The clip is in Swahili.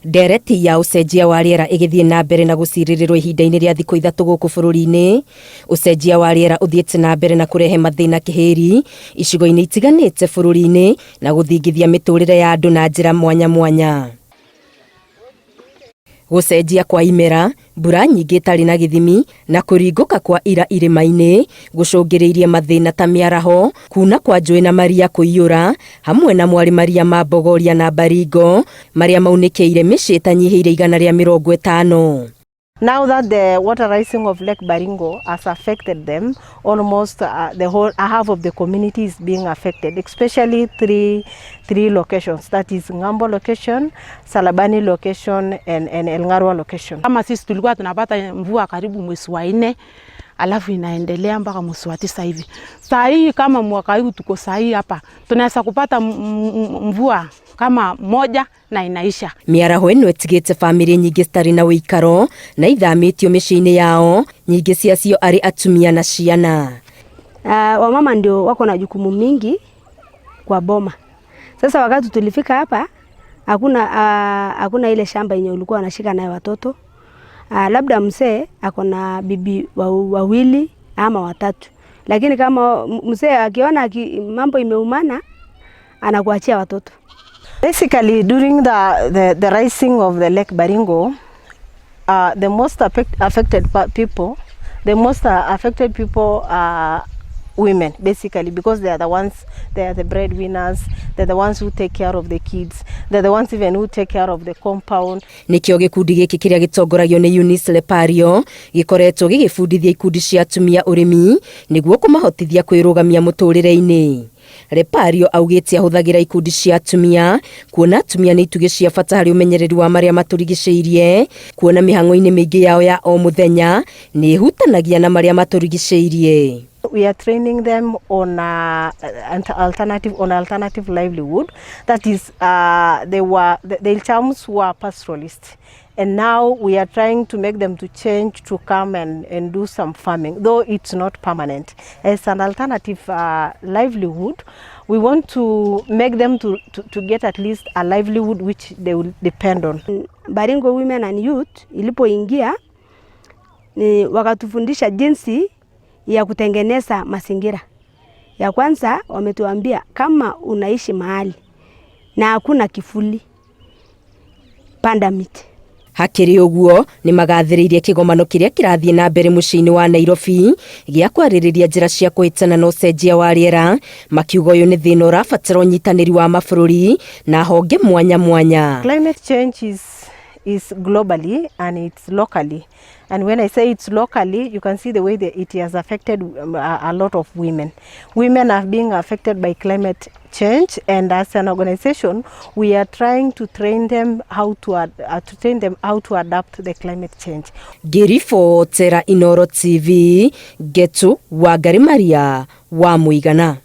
Ndereti ya ũcenjia wa rĩera ĩgĩthiĩ na mbere na gũcirĩrĩrwo ihinda-inĩ rĩa thikũ ithatũ gũkũ bũrũri-inĩ. Ũcenjia wa rĩera ũthiĩte na mbere na kũrehe mathĩna kĩhĩri icigo-inĩ itiganĩte bũrũri-inĩ na gũthingithia mĩtũrĩre ya andũ na njĩra mwanya mwanya. Gũcenjia kwa imera, mbura nyingĩ itarĩ na gĩthimi na kũringũka kwa ira irĩma-inĩ gũcũngĩrĩirie mathĩna ta mĩaraho, kuna kwa njũĩ na maria kũiyũra, hamwe na mwari maria ma Bogoria na Baringo marĩa maunĩkĩire mĩciĩ ĩtanyihĩire 150. Now that the water rising of Lake Baringo has affected them, almost the whole half of the community is being affected, especially three locations, that is Ngambo location, Salabani location and Elngarwa location. Kama sisi tulikuwa tunapata mvua karibu mwezi wa 4, alafu inaendelea mpaka mwezi wa 9 hivi. Saa hii kama mwaka huu tuko saa hii hapa, tunaweza kupata mvua kama moja na inaisha. Mĩaraho ĩno ĩtigĩte famĩlĩ nyingĩ citarĩ na ũikaro na ithamĩtio mĩciĩ-inĩ yao, nyingĩ ciacio arĩ atumia na ciana. Wamama ndio wako na jukumu mingi kwa boma. Sasa wakati tulifika hapa hakuna ile shamba yenye ulikuwa anashika nayo watoto. Labda mzee ako na bibi wawili ama watatu. Lakini kama mzee akiona mambo imeumana anakuachia watoto. Basically, during the rising of the Lake Baringo, the most affected people are women, basically, because they are the breadwinners, they're the ones who take care of the kids, they're the ones even who take care of the compound. Nikio gikundi giki kiria gitongoragio ni Eunice Lepario gikoretwo gigibundithia ikundi cia atumia urimi niguo kumahotithia kwĩrũgamia mũtũrĩre-inĩ. Lepario augĩte ahũthagĩra ikundi cia atumia kuona atumia nĩ itugĩ cia bata harĩ ũmenyereri wa marĩa matũrigicĩirie, kuona mĩhang'o-inĩ mĩingĩ yao ya o mũthenya nĩ ĩhutanagia na marĩa matũrigicĩirie. We are training them on alternative livelihood. That is, the chums were pastoralists, and now we are trying to make them to change to come and do some farming, though it's not permanent. As an alternative livelihood, we want to make them to get at least a livelihood which they will depend on. Baringo Women and Youth ilipoingia ni wakatufundisha jinsi ya kutengeneza mazingira. Ya kwanza wametuambia kama unaishi mahali na hakuna kifuli, panda miti. Hakĩrĩ ũguo nĩ magathĩrĩirie kĩgomano kĩrĩa kĩrathiĩ na mbere mũciĩ-inĩ wa Nairobi gĩa kwarĩrĩria njĩra cia kũhĩtana na ũcenjia wa rĩera, makiuga ũyũ nĩ thĩna ũrabatara ũnyitanĩri wa mabũrũri na honge mwanya mwanya. Climate change is globally and it's locally. And when I say it's locally, you can see the way that it has affected a lot of women. Women are being affected by climate change, and as an organization, we are trying to train them how to adapt the climate change. Ngĩribotera Inooro TV, Getu wa Maria wa Mũigana.